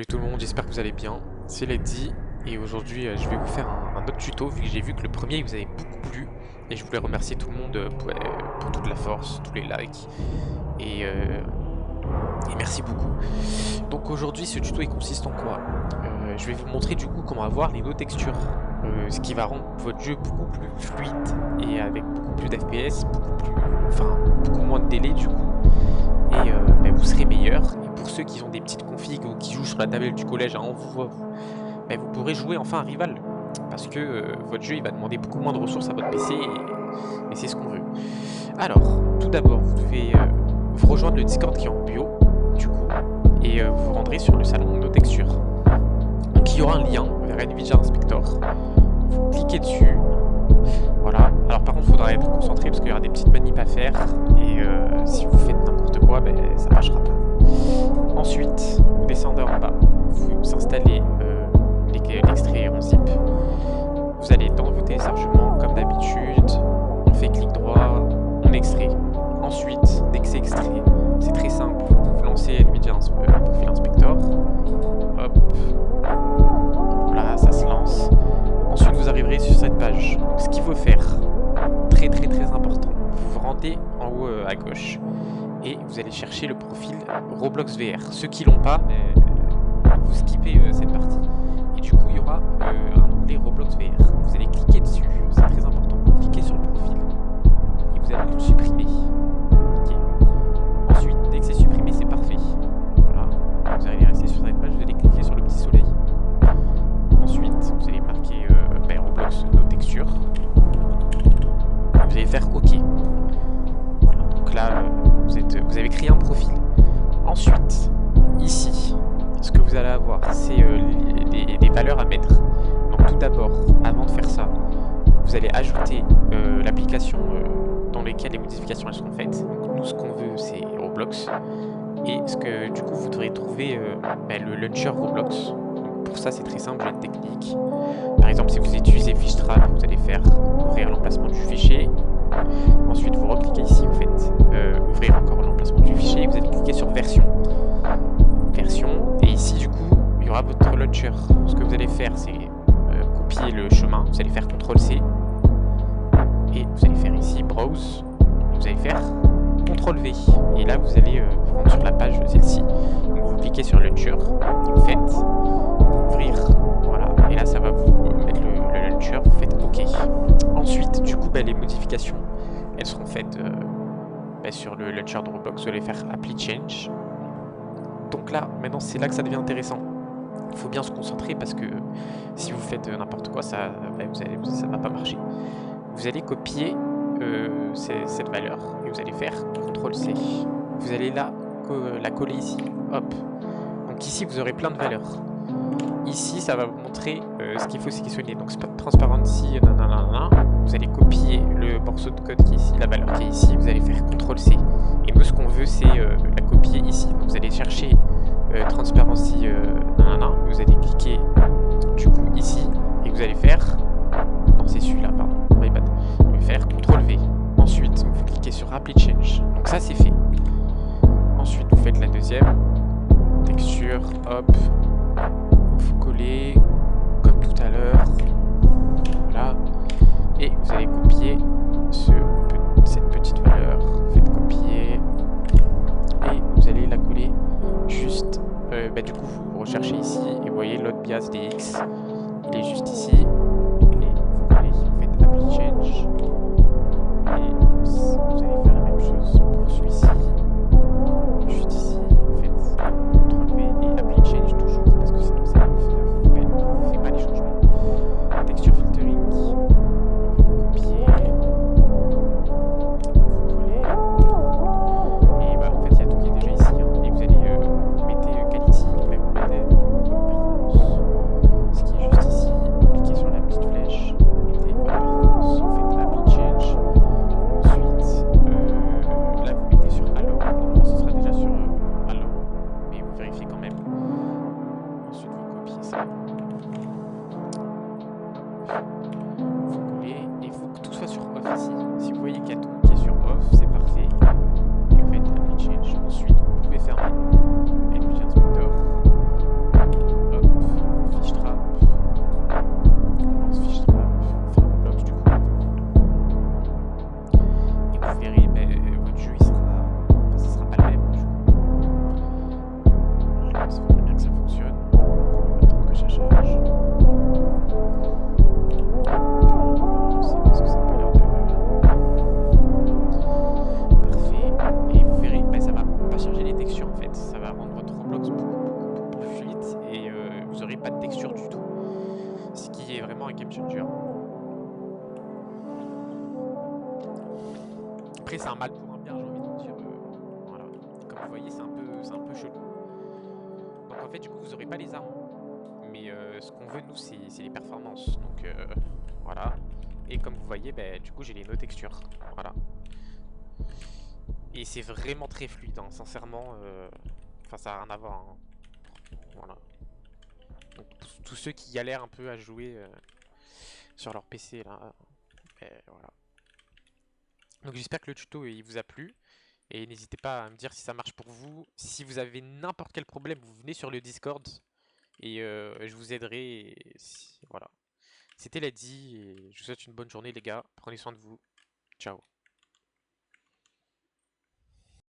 Salut tout le monde, j'espère que vous allez bien, c'est Lady et aujourd'hui je vais vous faire un autre tuto vu que j'ai vu que le premier il vous avait beaucoup plu et je voulais remercier tout le monde pour toute la force, tous les likes et merci beaucoup. Donc aujourd'hui ce tuto il consiste en quoi? Je vais vous montrer du coup comment avoir les no textures, ce qui va rendre votre jeu beaucoup plus fluide et avec beaucoup plus d'FPS, beaucoup moins de délai du coup. Et vous serez meilleur. Et pour ceux qui ont des petites configs ou qui jouent sur la tablette du collège à vous pourrez jouer enfin un rival. Parce que votre jeu il va demander beaucoup moins de ressources à votre PC et c'est ce qu'on veut. Alors, tout d'abord, vous devez vous rejoindre le Discord qui est en bio, du coup, et vous vous rendrez sur le salon de nos textures. Donc il y aura un lien vers Nvidia Inspector. Vous cliquez dessus. Voilà, alors par contre il faudra être concentré parce qu'il y aura des petites manips à faire et si vous faites n'importe quoi, ça marchera pas. Ensuite, vous descendez en bas, vous installez l'extrait en zip. Vous allez dans vos téléchargements comme d'habitude, on fait clic droit, on extrait. Ensuite, dès que c'est extrait, c'est très simple, vous lancez Nvidia Profile Inspector, hop, voilà, ça se lance. Ensuite, vous arriverez sur cette page. Donc, ce qu'il faut faire, très important, vous vous rendez en haut à gauche et vous allez chercher le profil Roblox VR. Ceux qui l'ont pas, vous skippez cette partie. Et du coup, il y aura un onglet Roblox VR. Vous allez cliquer dessus, c'est très important. Vous cliquez sur le profil et vous allez le supprimer. Okay. Ensuite, dès que c'est supprimé, c'est parfait. Voilà. Vous allez rester sur cette page, vous allez cliquer sur le petit soleil. Ensuite, vous allez marquer Roblox nos textures. Vous allez faire OK. Voilà, donc là, vous avez créé un profil. Ensuite, ici, ce que vous allez avoir, c'est des valeurs à mettre. Donc tout d'abord, avant de faire ça, vous allez ajouter l'application dans laquelle les modifications elles seront faites. Donc nous, ce qu'on veut, c'est Roblox. Et ce que du coup, vous devrez trouver le launcher Roblox. Pour ça, c'est très simple, j'ai une technique. Par exemple, si vous utilisez Fishtrap, vous allez faire ouvrir l'emplacement du fichier. Ensuite, vous recliquez ici, vous faites ouvrir encore l'emplacement du fichier. Vous allez cliquer sur version. Et ici, du coup, il y aura votre launcher. Ce que vous allez faire, c'est copier le chemin. Vous allez faire CTRL-C. Et vous allez faire ici Browse. Vous allez faire CTRL-V. Et là, vous allez vous rendre sur la page, celle-ci. Donc, vous cliquez sur launcher. Vous faites ouvrir, voilà, et là ça va vous mettre le launcher, vous faites OK. Ensuite, du coup, les modifications, elles seront faites sur le launcher de Roblox, vous allez faire Apply Change. Donc là, maintenant, c'est là que ça devient intéressant. Il faut bien se concentrer parce que si vous faites n'importe quoi, ça va pas marcher. Vous allez copier cette valeur et vous allez faire CTRL-C. Vous allez là la coller ici, hop. Donc ici, vous aurez plein de valeurs. Ici, ça va vous montrer ce qu'il faut sélectionner. Donc, transparency, vous allez copier le morceau de code qui est ici, la valeur qui est ici. Vous allez faire CTRL-C. Et nous, ce qu'on veut, c'est la copier ici. Donc, vous allez chercher transparency, vous allez cliquer du coup ici et vous allez faire. Non, c'est celui-là, pardon. My bad. Vous allez faire CTRL-V. Ensuite, vous cliquez sur Apply Change. Donc, ça, c'est fait. Ensuite, vous faites la deuxième. Texture, hop. Vous collez comme tout à l'heure, voilà, et vous allez copier cette petite valeur, faites copier, et vous allez la coller juste, du coup vous recherchez ici, et vous voyez load bias dx, il est juste ici, et vous collez, vous faites apply change, et vous allez faire la même chose pour celui-ci, juste ici, vous faites CTRL-V et apply change toujours, parce que sinon ça fait pas les changements. Texture filtering, vous copiez, vous collez, et en fait il y a tout qui est déjà ici, et vous allez vous mettez quality, vous mettez performance, ce qui est juste ici, vous cliquez sur la petite flèche, vous mettez performance, vous faites apply change, ensuite là vous mettez sur allow, normalement ce sera déjà sur allow, mais vous vérifiez quand même. Ensuite, vous copiez ça. Vous collez et il faut que tout soit sur off ici. Si vous voyez qu'il y a tout qui est sur off, c'est parfait. Et vous faites Apply Change. Ensuite, vous pouvez fermer Nvidia Inspector. pas de texture du tout. Ce qui est vraiment un game changer. Après, c'est un mal pour un bien, j'ai envie de dire. Voilà. Comme vous voyez, c'est un peu chelou. Donc en fait, du coup, vous aurez pas les armes. Mais ce qu'on veut, nous, c'est les performances. Donc voilà. Et comme vous voyez, du coup, j'ai les no textures. Voilà. Et c'est vraiment très fluide, hein, sincèrement. Enfin, ça n'a rien à voir. Hein. Voilà. Donc, tous ceux qui galèrent un peu à jouer sur leur PC, là, voilà. Donc j'espère que le tuto il vous a plu. Et n'hésitez pas à me dire si ça marche pour vous. Si vous avez n'importe quel problème, vous venez sur le Discord. Et je vous aiderai. Et voilà. C'était Laddy. Et je vous souhaite une bonne journée, les gars. Prenez soin de vous. Ciao.